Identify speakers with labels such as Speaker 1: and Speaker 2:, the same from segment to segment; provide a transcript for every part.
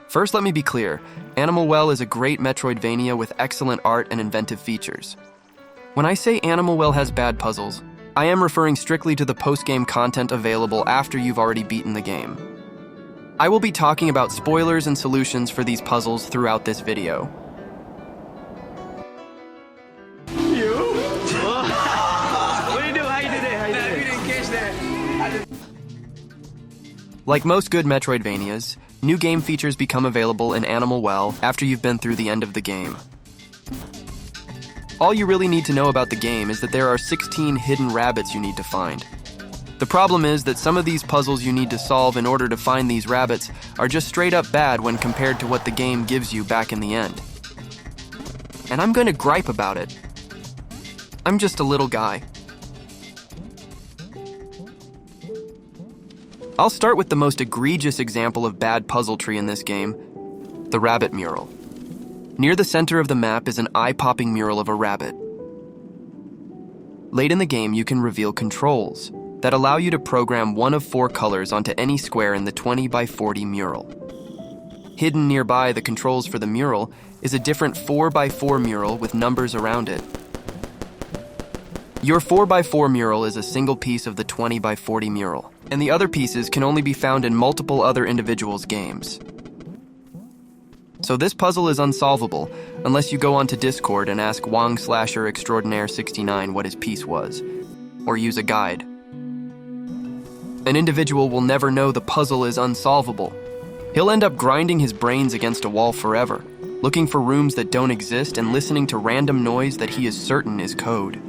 Speaker 1: First, let me be clear. Animal Well is a great metroidvania with excellent art and inventive features. When I say Animal Well has bad puzzles, I am referring strictly to the post-game content available after you've already beaten the game. I will be talking about spoilers and solutions for these puzzles throughout this video. Like most good Metroidvanias, new game features become available in Animal Well after you've been through the end of the game. All you really need to know about the game is that there are 16 hidden rabbits you need to find. The problem is that some of these puzzles you need to solve in order to find these rabbits are just straight up bad when compared to what the game gives you back in the end. And I'm going to gripe about it. I'm just a little guy. I'll start with the most egregious example of bad puzzle tree in this game, the rabbit mural. Near the center of the map is an eye-popping mural of a rabbit. Late in the game, you can reveal controls that allow you to program one of 4 colors onto any square in the 20 by 40 mural. Hidden nearby the controls for the mural is a different 4 by 4 mural with numbers around it. Your 4 by 4 mural is a single piece of the 20 by 40 mural, and the other pieces can only be found in multiple other individuals' games. So this puzzle is unsolvable unless you go onto Discord and ask Wong/er Extraordinaire 69 what his piece was, or use a guide. An individual will never know the puzzle is unsolvable. He'll end up grinding his brains against a wall forever, looking for rooms that don't exist and listening to random noise that he is certain is code.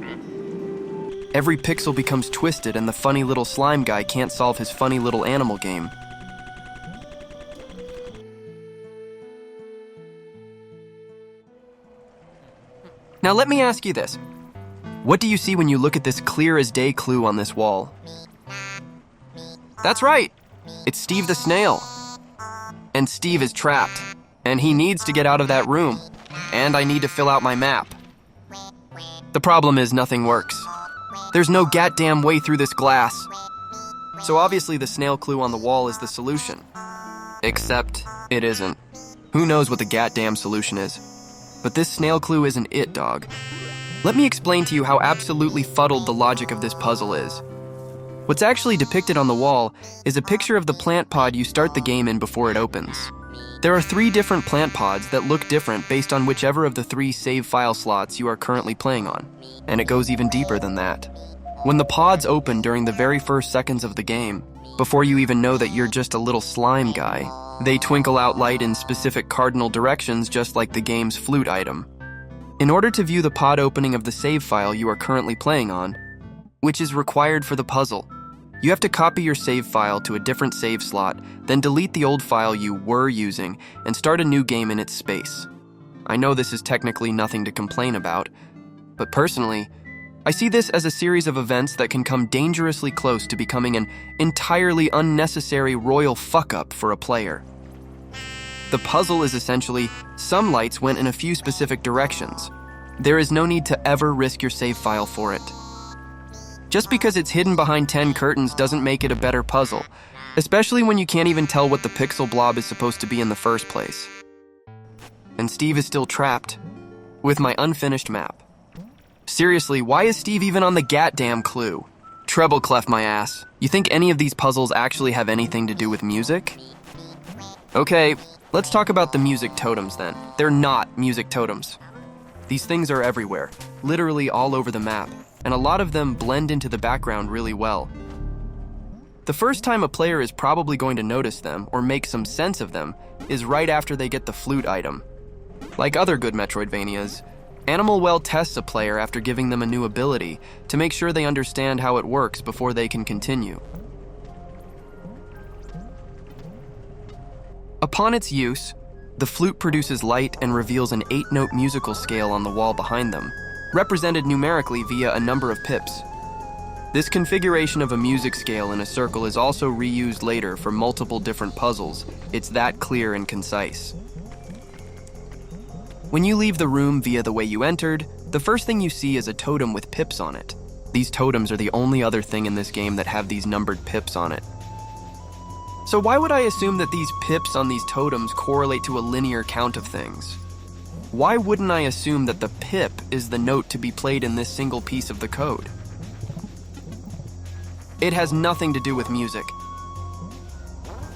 Speaker 1: Every pixel becomes twisted and the funny little slime guy can't solve his funny little animal game. Now let me ask you this. What do you see when you look at this clear as day clue on this wall? That's right! It's Steve the Snail. And Steve is trapped, and he needs to get out of that room. And I need to fill out my map. The problem is nothing works. There's no goddamn way through this glass. So obviously the snail clue on the wall is the solution. Except it isn't. Who knows what the goddamn solution is? But this snail clue isn't it, dog. Let me explain to you how absolutely fuddled the logic of this puzzle is. What's actually depicted on the wall is a picture of the plant pod you start the game in before it opens. There are 3 different plant pods that look different based on whichever of the 3 save file slots you are currently playing on. And it goes even deeper than that. When the pods open during the very first seconds of the game, before you even know that you're just a little slime guy, they twinkle out light in specific cardinal directions just like the game's flute item. In order to view the pod opening of the save file you are currently playing on, which is required for the puzzle, you have to copy your save file to a different save slot, then delete the old file you were using and start a new game in its space. I know this is technically nothing to complain about, but personally, I see this as a series of events that can come dangerously close to becoming an entirely unnecessary royal fuck-up for a player. The puzzle is essentially, some lights went in a few specific directions. There is no need to ever risk your save file for it. Just because it's hidden behind 10 curtains doesn't make it a better puzzle, especially when you can't even tell what the pixel blob is supposed to be in the first place. And Steve is still trapped, with my unfinished map. Seriously, why is Steve even on the goddamn clue? Treble clef my ass. You think any of these puzzles actually have anything to do with music? Okay, let's talk about the music totems then. They're not music totems. These things are everywhere, literally all over the map, and a lot of them blend into the background really well. The first time a player is probably going to notice them or make some sense of them is right after they get the flute item. Like other good Metroidvanias, Animal Well tests a player after giving them a new ability to make sure they understand how it works before they can continue. Upon its use, the flute produces light and reveals an 8-note musical scale on the wall behind them, represented numerically via a number of pips. This configuration of a music scale in a circle is also reused later for multiple different puzzles. It's that clear and concise. When you leave the room via the way you entered, the first thing you see is a totem with pips on it. These totems are the only other thing in this game that have these numbered pips on it. So why would I assume that these pips on these totems correlate to a linear count of things? Why wouldn't I assume that the pip is the note to be played in this single piece of the code? It has nothing to do with music.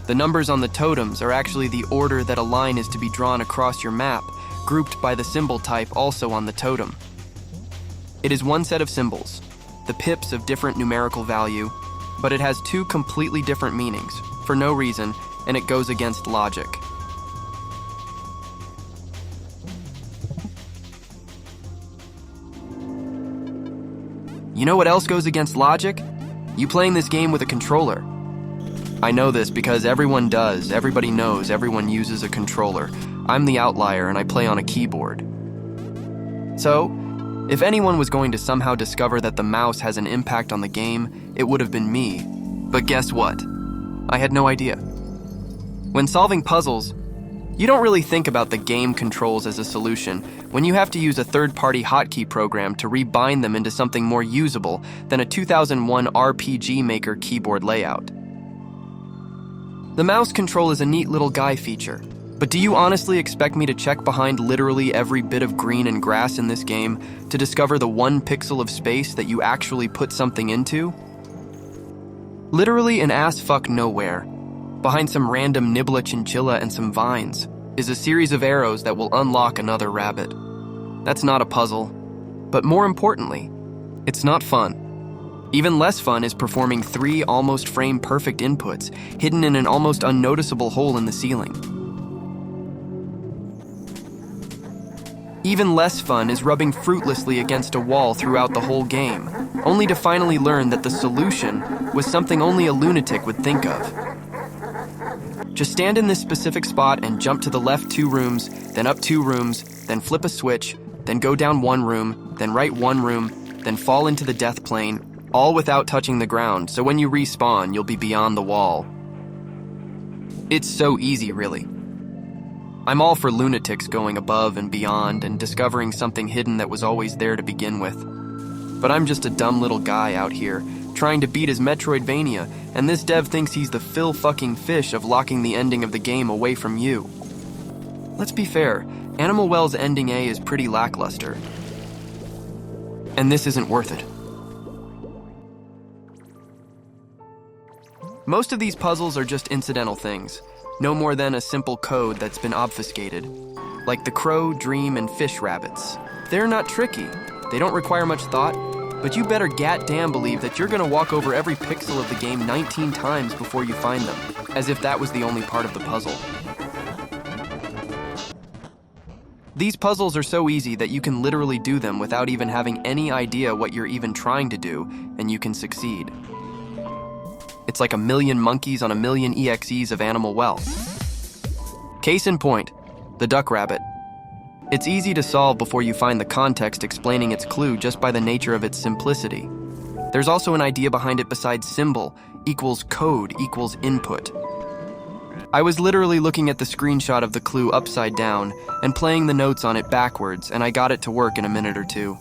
Speaker 1: The numbers on the totems are actually the order that a line is to be drawn across your map, grouped by the symbol type also on the totem. It is one set of symbols, the pips of different numerical value, but it has two completely different meanings, for no reason, and it goes against logic. You know what else goes against logic? You playing this game with a controller. I know this because everyone does, everybody knows, everyone uses a controller. I'm the outlier and I play on a keyboard. So, if anyone was going to somehow discover that the mouse has an impact on the game, it would have been me. But guess what? I had no idea. When solving puzzles, you don't really think about the game controls as a solution when you have to use a third-party hotkey program to rebind them into something more usable than a 2001 RPG Maker keyboard layout. The mouse control is a neat little guy feature, but do you honestly expect me to check behind literally every bit of green and grass in this game to discover the 1 pixel of space that you actually put something into? Literally in ass-fuck nowhere, behind some random nibbler chinchilla and some vines, is a series of arrows that will unlock another rabbit. That's not a puzzle, but more importantly, it's not fun. Even less fun is performing 3 almost frame-perfect inputs hidden in an almost unnoticeable hole in the ceiling. Even less fun is rubbing fruitlessly against a wall throughout the whole game, only to finally learn that the solution was something only a lunatic would think of. Just stand in this specific spot and jump to the left 2 rooms, then up 2 rooms, then flip a switch, then go down 1 room, then right 1 room, then fall into the death plane, all without touching the ground, so when you respawn, you'll be beyond the wall. It's so easy, really. I'm all for lunatics going above and beyond and discovering something hidden that was always there to begin with. But I'm just a dumb little guy out here, trying to beat his Metroidvania, and this dev thinks he's the Phil-fucking-fish of locking the ending of the game away from you. Let's be fair, Animal Well's ending A is pretty lackluster. And this isn't worth it. Most of these puzzles are just incidental things, no more than a simple code that's been obfuscated. Like the crow, dream, and fish rabbits. They're not tricky, they don't require much thought, but you better goddamn believe that you're gonna walk over every pixel of the game 19 times before you find them, as if that was the only part of the puzzle. These puzzles are so easy that you can literally do them without even having any idea what you're even trying to do, and you can succeed. It's like a million monkeys on a million EXEs of Animal Well. Case in point, the duck rabbit. It's easy to solve before you find the context explaining its clue just by the nature of its simplicity. There's also an idea behind it besides symbol equals code equals input. I was literally looking at the screenshot of the clue upside down and playing the notes on it backwards, and I got it to work in a minute or 2.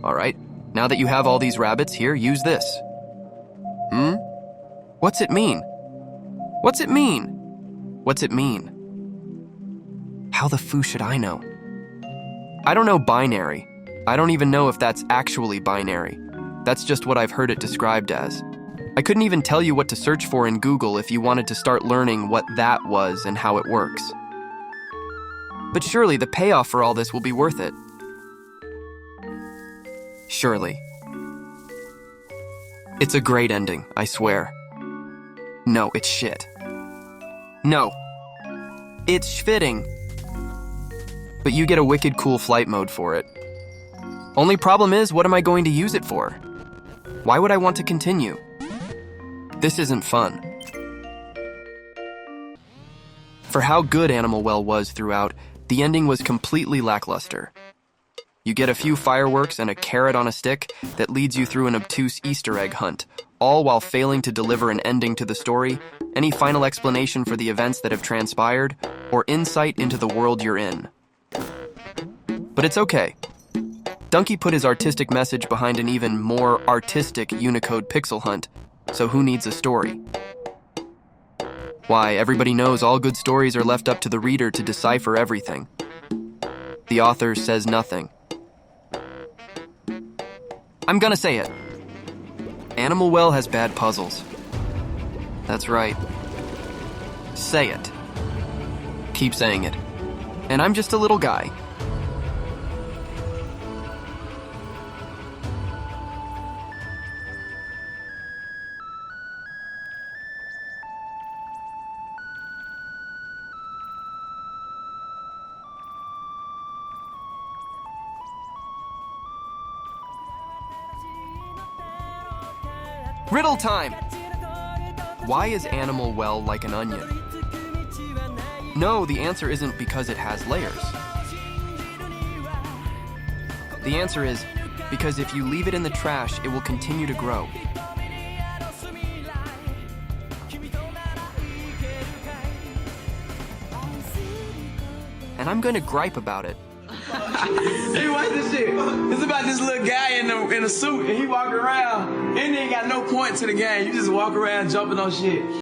Speaker 1: Alright, now that you have all these rabbits here, use this. What's it mean? What's it mean? What's it mean? How the foo should I know? I don't know binary. I don't even know if that's actually binary. That's just what I've heard it described as. I couldn't even tell you what to search for in Google if you wanted to start learning what that was and how it works. But surely the payoff for all this will be worth it. Surely. It's a great ending, I swear. No, it's shit. No. It's schfitting. But you get a wicked cool flight mode for it. Only problem is, what am I going to use it for? Why would I want to continue? This isn't fun. For how good Animal Well was throughout, the ending was completely lackluster. You get a few fireworks and a carrot on a stick that leads you through an obtuse Easter egg hunt, all while failing to deliver an ending to the story, any final explanation for the events that have transpired, or insight into the world you're in. But it's okay. Dunkey put his artistic message behind an even more artistic Unicode pixel hunt, so who needs a story? Why, everybody knows all good stories are left up to the reader to decipher everything. The author says nothing. I'm gonna say it. Animal Well has bad puzzles. That's right. Say it. Keep saying it. And I'm just a little guy. Riddle time! Why is Animal Well like an onion? No, the answer isn't because it has layers. The answer is because if you leave it in the trash, it will continue to grow. And I'm going to gripe about it.
Speaker 2: Hey, watch this shit. It's about this little guy in a suit, and he walk around, and he ain't got no point to the game. You just walk around jumping on shit.